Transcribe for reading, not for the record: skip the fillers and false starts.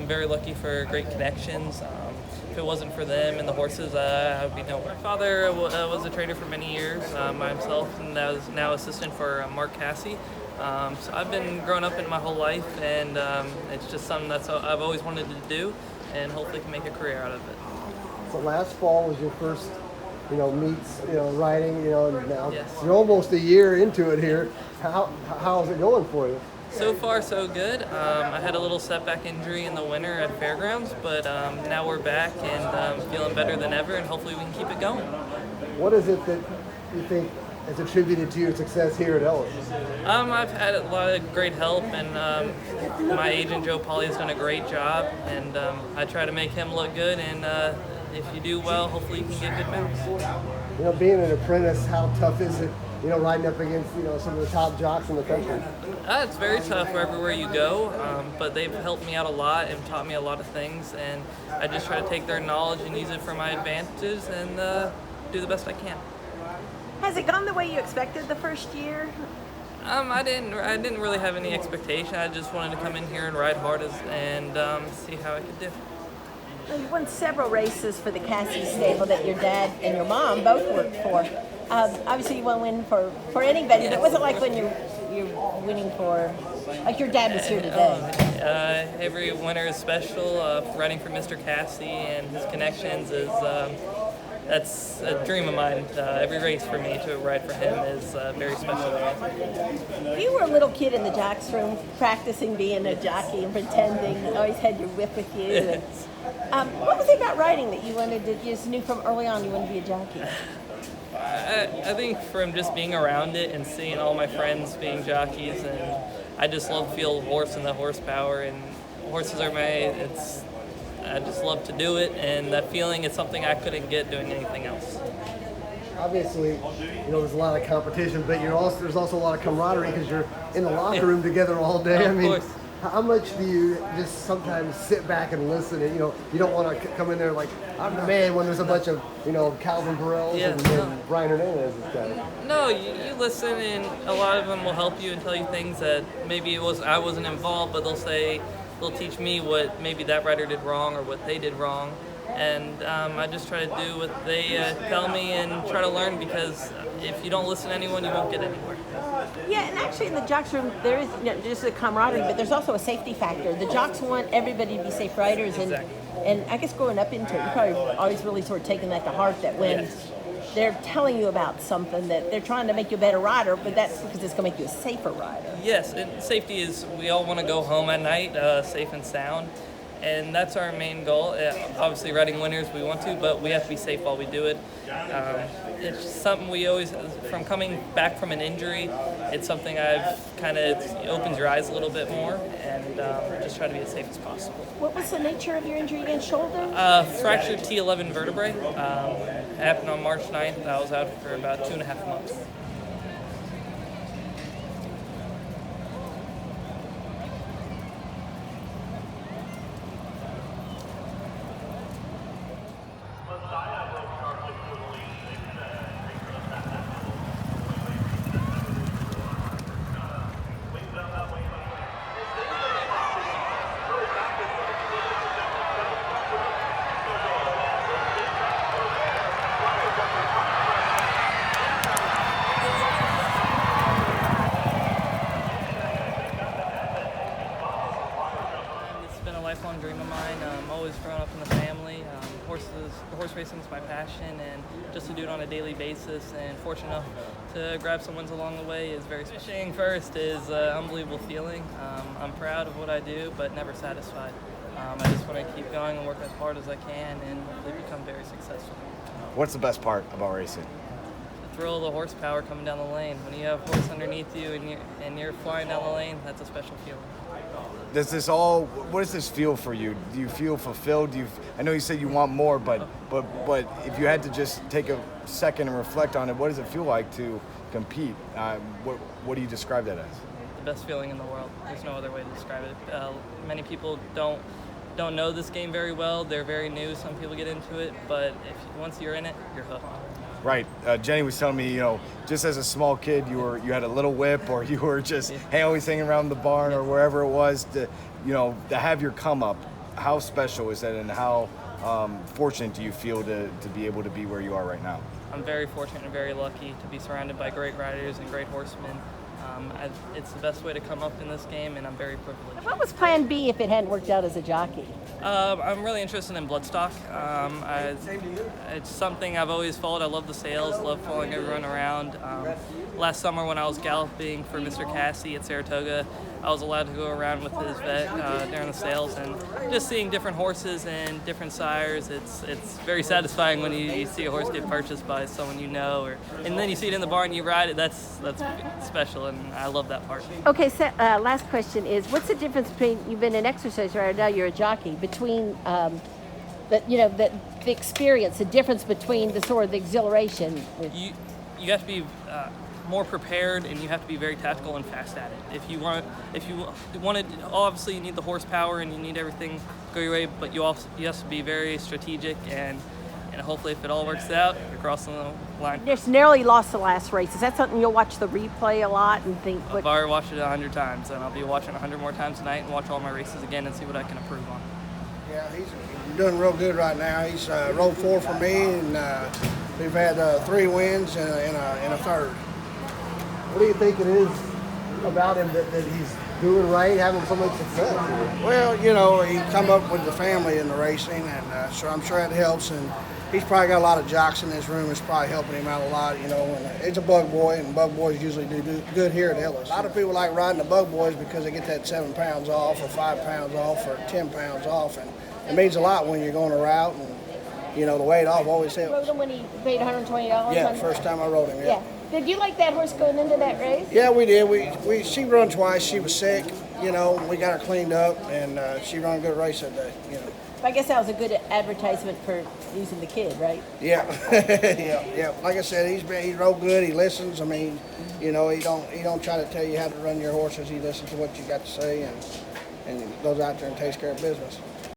I'm very lucky for great connections. If it wasn't for them and the horses, I would be nowhere. My father was a trainer for many years by himself, and I was now assistant for Mark Cassie. So I've been growing up in my whole life, and it's just something that's I've always wanted to do, and hopefully can make a career out of it. So last fall was your first, meets, riding, and now Yes. you're almost a year into it here. How's it going for you? So far, so good. I had a little setback injury in the winter at Fairgrounds, but now we're back and feeling better than ever, and hopefully we can keep it going. What is it that you think has attributed to your success here at Ellis? I've had a lot of great help, and my agent Joe Pauly has done a great job, and I try to make him look good, and if you do well, hopefully you can get good mounts. Being an apprentice, how tough is it, riding up against, some of the top jocks in the country? It's very tough everywhere you go, but they've helped me out a lot and taught me a lot of things, and I just try to take their knowledge and use it for my advantages and do the best I can. Has it gone the way you expected the first year? I didn't really have any expectation. I just wanted to come in here and ride hard and see how I could do. Well, you won several races for the Cassie stable that your dad and your mom both worked for. Obviously, you won't win for anybody, but it wasn't like when you're winning for, like your dad was here today. Every winner is special. Riding for Mr. Cassie and his connections is that's a dream of mine. Every race for me to ride for him is very special. You were a little kid in the jocks room practicing being a jockey and pretending. You always had your whip with you. Yes. What was it about riding that you just knew from early on you wanted to be a jockey? I think from just being around it and seeing all my friends being jockeys, and I just love the feel of horse and the horsepower, and horses are I just love to do it, and that feeling is something I couldn't get doing anything else. Obviously, there's a lot of competition, but there's also a lot of camaraderie because you're in the locker room together all day. Of course. How much do you just sometimes sit back and listen? And you don't want to come in there like I'm the man when there's a bunch of Calvin Burrells and Brian Hernandez and stuff. No, you listen, and a lot of them will help you and tell you things that maybe I wasn't involved, but they'll teach me what maybe that rider did wrong or what they did wrong. And I just try to do what they tell me and try to learn, because if you don't listen to anyone, you won't get anywhere. Yeah, and actually in the jocks room, there is just a camaraderie, but there's also a safety factor. The jocks want everybody to be safe riders, and I guess growing up into it, you probably always really sort of taken that to heart, that when they're telling you about something, that they're trying to make you a better rider, but that's because it's going to make you a safer rider. Yes, and safety is, we all want to go home at night safe and sound. And that's our main goal. Obviously, riding winners, we want to, but we have to be safe while we do it. It's something we always, from coming back from an injury, it's something I've it opens your eyes a little bit more, and just try to be as safe as possible. What was the nature of your injury again? Shoulder? Fractured T11 vertebrae. Happened on March 9th. I was out for about 2.5 months. Lifelong dream of mine. Always grown up in the family. Horse racing is my passion, and just to do it on a daily basis, and fortunate enough to grab some wins along the way is very special. Finishing first is an unbelievable feeling. I'm proud of what I do, but never satisfied. I just want to keep going and work as hard as I can, and hopefully become very successful. What's the best part about racing? The thrill of the horsepower coming down the lane. When you have a horse underneath you and you're flying down the lane, that's a special feeling. What does this feel for you? Do you feel fulfilled? I know you said you want more, but if you had to just take a second and reflect on it, what does it feel like to compete? What do you describe that as? The best feeling in the world. There's no other way to describe it. Many people don't know this game very well. They're very new. Some people get into it, but once you're in it, you're hooked. Right. Jenny was telling me, just as a small kid, you had a little whip, or you were just always hanging around the barn or wherever it was to have your come up. how special is that, and how fortunate do you feel to be able to be where you are right now? I'm very fortunate and very lucky to be surrounded by great riders and great horsemen. It's the best way to come up in this game, and I'm very privileged. What was Plan B if it hadn't worked out as a jockey? I'm really interested in bloodstock. It's something I've always followed. I love the sales, love following everyone around. Last summer when I was galloping for Mr. Cassie at Saratoga, I was allowed to go around with his vet during the sales, and just seeing different horses and different sires, it's very satisfying when you see a horse get purchased by someone you know, and then you see it in the barn and you ride it. That's special, and I love that part. Okay, so last question is, what's the difference between, you've been an exercise rider, now you're a jockey, between the experience, the difference between the sort of the exhilaration? You have to be more prepared, and you have to be very tactical and fast at it. If you want it, obviously you need the horsepower and you need everything go your way, but you have to be very strategic, and hopefully if it all works out, you're crossing the line. Just narrowly lost the last race. Is that something you'll watch the replay a lot and think? I've already watched it 100 times, and I'll be watching 100 more times tonight and watch all my races again and see what I can improve on. Yeah, he's doing real good right now. He's rode 4 for me, and we've had 3 wins and a third. What do you think it is about him that he's doing right, having so much success? Well, he come up with the family in the racing, and so I'm sure that helps. And he's probably got a lot of jocks in his room. It's probably helping him out a lot, And it's a bug boy, and bug boys usually do good here at Ellis. A lot of people like riding the bug boys because they get that 7 pounds off, or 5 pounds off, or 10 pounds off, and it means a lot when you're going a route. And the weight off always helps. Rode him when he paid $120? Yeah, first time I rode him. Yeah. Did you like that horse going into that race? Yeah, we did. She run twice. She was sick. We got her cleaned up, and she run a good race that day. I guess that was a good advertisement for using the kid, right? Yeah, yeah. Like I said, he's real good. He listens. I mean, he don't try to tell you how to run your horses. He listens to what you got to say, and goes out there and takes care of business.